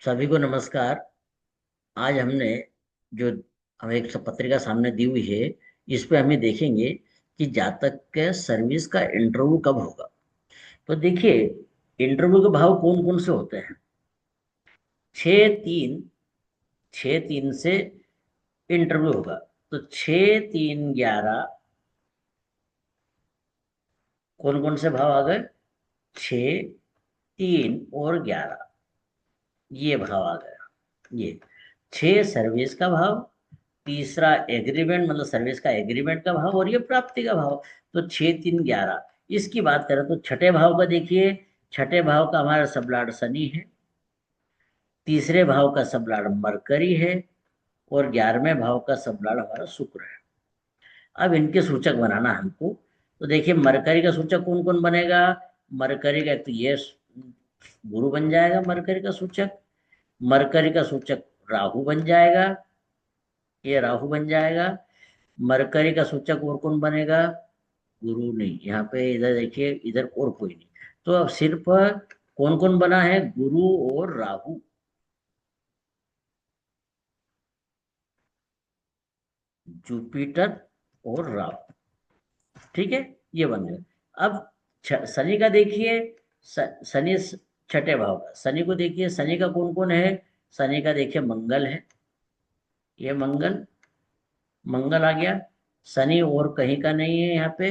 सभी को नमस्कार। आज हमने जो हमें एक पत्रिका सामने दी हुई है, इस पे हमें देखेंगे कि जातक के सर्विस का इंटरव्यू कब होगा। तो देखिए, इंटरव्यू के भाव कौन कौन से होते हैं। 6/3, 6/3 से इंटरव्यू होगा। तो 6/3/11 कौन कौन से भाव आ गए? 6, 3 और 11, ये भाव आ गया। ये 6 सर्विस का भाव, तीसरा एग्रीमेंट मतलब सर्विस का एग्रीमेंट का भाव, और ये प्राप्ति का भाव। तो 6, 3, 11। इसकी बात करें तो छठे भाव का देखिए। छठे भाव का हमारा सबलॉर्ड शनि है। तीसरे भाव का सबलॉर्ड मरकरी है। और 11वें भाव का सबलॉर्ड हमारा शुक्र है। अब इनके सूचक बनाना हमको। तो देखिए, मरकरी का सूचक कौन कौन बनेगा। मरकरी का एक तो ये गुरु बन जाएगा मरकरी का सूचक। मरकरी का सूचक राहु बन जाएगा। ये राहु बन जाएगा। मरकरी का सूचक और कौन बनेगा? गुरु नहीं, यहाँ पे इधर देखिए, इधर और कोई नहीं। तो अब सिर्फ कौन कौन बना है? गुरु और राहु। जुपिटर और राहु। ठीक है, ये बन गए। अब शनि का देखिए। शनि छठे भाव का शनि को देखिए। शनि का कौन कौन है? शनि का देखिए, मंगल है। ये मंगल, मंगल आ गया। शनि और कहीं का नहीं है यहाँ पे।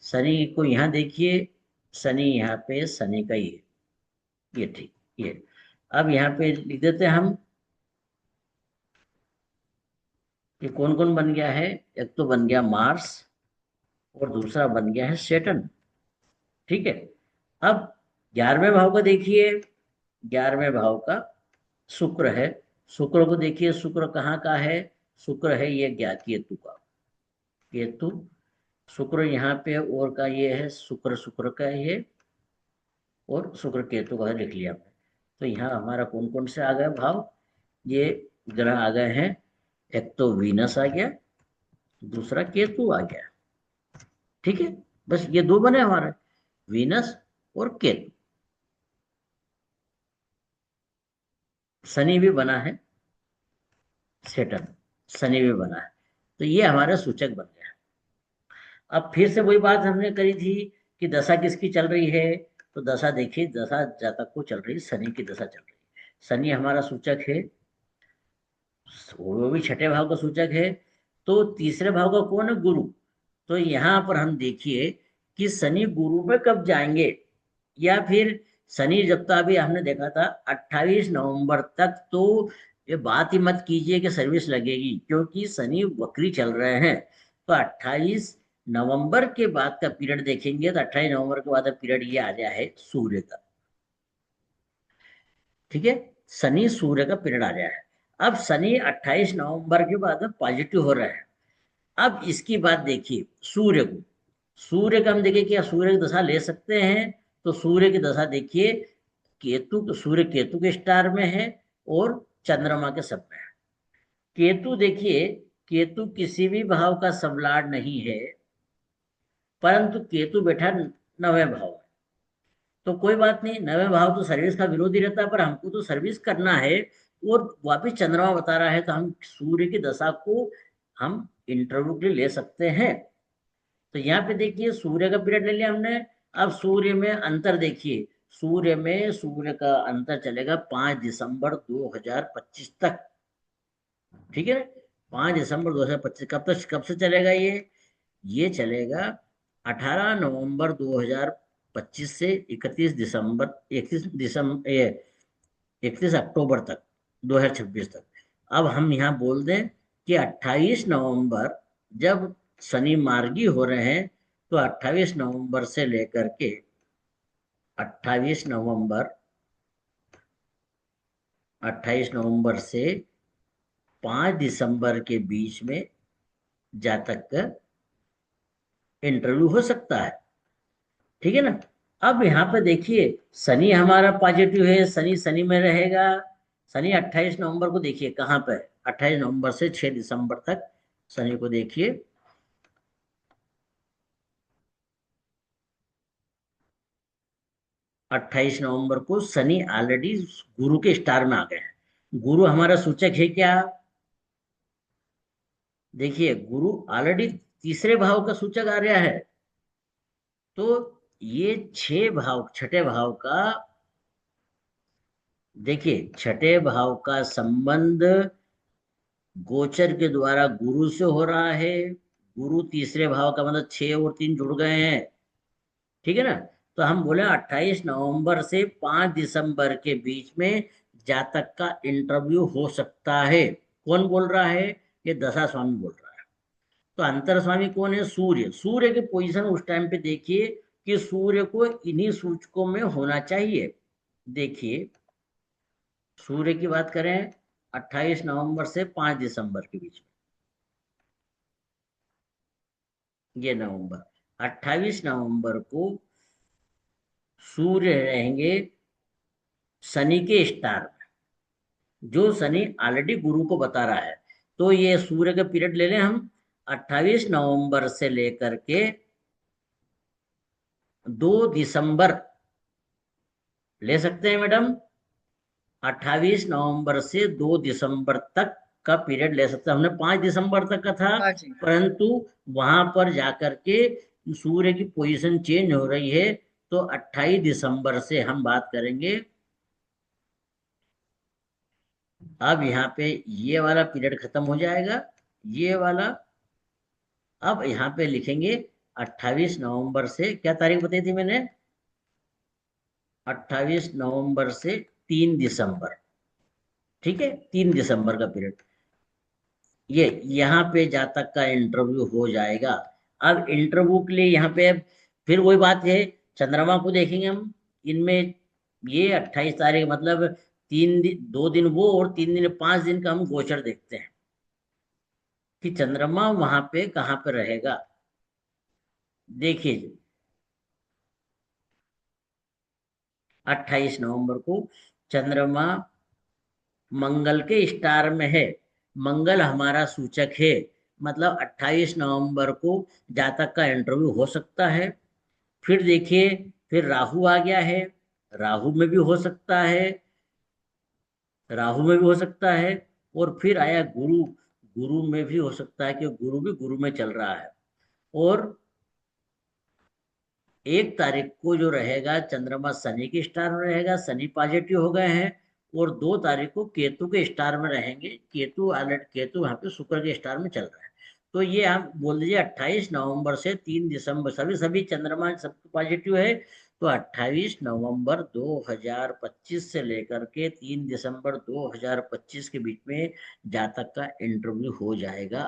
शनि को यहाँ देखिए। शनि यहाँ पे शनि का ही है। ये ठीक, ये। अब यहाँ पे लिख देते हैं हम कि कौन कौन बन गया है। एक तो बन गया मार्स, और दूसरा बन गया है सेटन। ठीक है। अब 11वें भाव का देखिए। 11वें भाव का शुक्र है। शुक्र को देखिए, शुक्र कहाँ का है? शुक्र है ये केतु का। केतु, शुक्र यहाँ पे और का ये है, शुक्र शुक्र का ये, और शुक्र केतु का लिख लिया हमने। तो यहाँ हमारा कौन कौन से आ गए भाव? ये ग्रह आ गए हैं। एक तो वीनस आ गया, दूसरा केतु आ गया। ठीक है, बस ये दो बने हमारे, वीनस और केतु। शनि भी बना है, सेटन, शनि भी बना है। तो ये हमारा सूचक बन गया। अब फिर से वही बात हमने करी थी कि दशा किसकी चल रही है। तो दशा देखिए, दशा जातक को चल रही है, शनि की दशा चल रही है। शनि हमारा सूचक है, वो भी छठे भाव का सूचक है। तो तीसरे भाव का कौन है? गुरु। तो यहाँ पर हम देखिए कि शनि गुरु में कब जाएंगे। या फिर शनि जब तक, अभी हमने देखा था 28 नवंबर तक, तो ये बात ही मत कीजिए कि सर्विस लगेगी, क्योंकि शनि वक्री चल रहे हैं। तो 28 नवंबर के बाद का पीरियड देखेंगे, तो 28 नवंबर के बाद पीरियड ये आ गया है सूर्य का। ठीक है, शनि सूर्य का पीरियड आ गया है। अब शनि 28 नवंबर के बाद पॉजिटिव हो रहा है। अब इसकी बात देखिए, सूर्य को। सूर्य का हम देखिए, क्या सूर्य की दशा ले सकते हैं? तो सूर्य की दशा देखिए, केतु, सूर्य केतु के स्टार में है, और चंद्रमा के सब में है। केतु देखिए, केतु किसी भी भाव का सबलाड नहीं है, परंतु केतु बैठा 9वें भाव में। तो कोई बात नहीं, 9वें भाव तो सर्विस का विरोधी रहता है, पर हमको तो सर्विस करना है। और वापिस चंद्रमा बता रहा है, तो हम सूर्य की दशा को हम इंटरव्यू के लिए ले सकते हैं। तो यहाँ पे देखिए, सूर्य का पीरियड ले लिया हमने। अब सूर्य में अंतर देखिए। सूर्य में सूर्य का अंतर चलेगा 5 दिसंबर 2025 तक। ठीक है ना? 5 दिसंबर 2025 कब से चलेगा ये चलेगा 18 नवंबर 2025 से 31 अक्टूबर तक, 2026 तक। अब हम यहाँ बोल दें कि 28 नवंबर, जब शनि मार्गी हो रहे हैं, तो 28 नवंबर से लेकर के 28 नवंबर, 28 नवंबर से 5 दिसंबर के बीच में जातक का इंटरव्यू हो सकता है। ठीक है ना? अब यहाँ पे देखिए, शनि हमारा पॉजिटिव है, शनि शनि में रहेगा। शनि 28 नवंबर को देखिए कहाँ पे है। 28 नवंबर से 6 दिसंबर तक शनि को देखिए। 28 नवंबर को शनि ऑलरेडी गुरु के स्टार में आ गए हैं। गुरु हमारा सूचक है क्या? देखिए गुरु ऑलरेडी तीसरे भाव का सूचक आ रहा है, तो ये छह भाव, छठे भाव का, देखिए छठे भाव का संबंध गोचर के द्वारा गुरु से हो रहा है। गुरु तीसरे भाव का मतलब 6 और 3 जुड़ गए हैं, ठीक है ना। तो हम बोले 28 नवंबर से 5 दिसंबर के बीच में जातक का इंटरव्यू हो सकता है। कौन बोल रहा है? ये दशा स्वामी बोल रहा है। तो अंतर स्वामी कौन है? सूर्य। सूर्य की पोजीशन उस टाइम पे देखिए कि सूर्य को इन्हीं सूचकों में होना चाहिए। देखिए सूर्य की बात करें 28 नवंबर से 5 दिसंबर के बीच में, ये नवंबर, 28 नवंबर को सूर्य रहेंगे शनि के स्टार में, जो शनि ऑलरेडी गुरु को बता रहा है। तो ये सूर्य का पीरियड ले लें हम, 28 नवंबर से लेकर के 2 दिसंबर ले सकते हैं मैडम। 28 नवंबर से 2 दिसंबर तक का पीरियड ले सकते हैं। हमने 5 दिसंबर तक का था, हाँ जी। परंतु वहां पर जाकर के सूर्य की पोजीशन चेंज हो रही है, तो 28 दिसंबर से हम बात करेंगे। अब यहाँ पे ये वाला पीरियड खत्म हो जाएगा, ये वाला। अब यहाँ पे लिखेंगे 28 नवंबर से, क्या तारीख बताई थी मैंने? 28 नवंबर से 3 दिसंबर, ठीक है, 3 दिसंबर का पीरियड। ये यहाँ पे जातक का इंटरव्यू हो जाएगा। अब इंटरव्यू के लिए यहाँ पे फिर वही बात है, चंद्रमा को देखेंगे हम इनमें। ये 28 तारीख मतलब 3 दिन, 2 दिन वो और 3 दिन, 5 दिन का हम गोचर देखते हैं कि चंद्रमा वहां पे कहाँ पे रहेगा। देखिए 28 नवंबर को चंद्रमा मंगल के स्टार में है। मंगल हमारा सूचक है, मतलब 28 नवंबर को जातक का इंटरव्यू हो सकता है। फिर देखिए, फिर राहु आ गया है, राहु में भी हो सकता है, राहु में भी हो सकता है। और फिर आया गुरु, गुरु में भी हो सकता है कि गुरु भी गुरु में चल रहा है। और 1 तारीख को जो रहेगा चंद्रमा शनि के स्टार में रहेगा, शनि पॉजिटिव हो गए हैं। और 2 तारीख को केतु के स्टार में रहेंगे, केतु अलर्ट, केतु यहाँ पे शुक्र के स्टार में चल रहा है। तो ये हम बोल दीजिए 28 नवंबर से 3 दिसंबर सभी सभी चंद्रमा सब पॉजिटिव है। तो 28 नवंबर 2025 से लेकर के 3 दिसंबर 2025 के बीच में जातक का इंटरव्यू हो जाएगा।